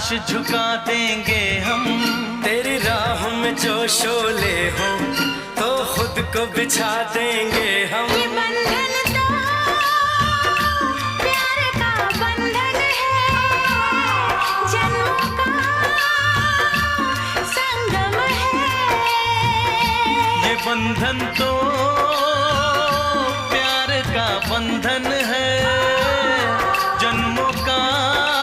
शीश झुका देंगे हम। तेरी राह में जो शोले हो तो खुद को बिछा देंगे हम। ये बंधन तो प्यार का बंधन है, जन्मों का संगम है। ये बंधन तो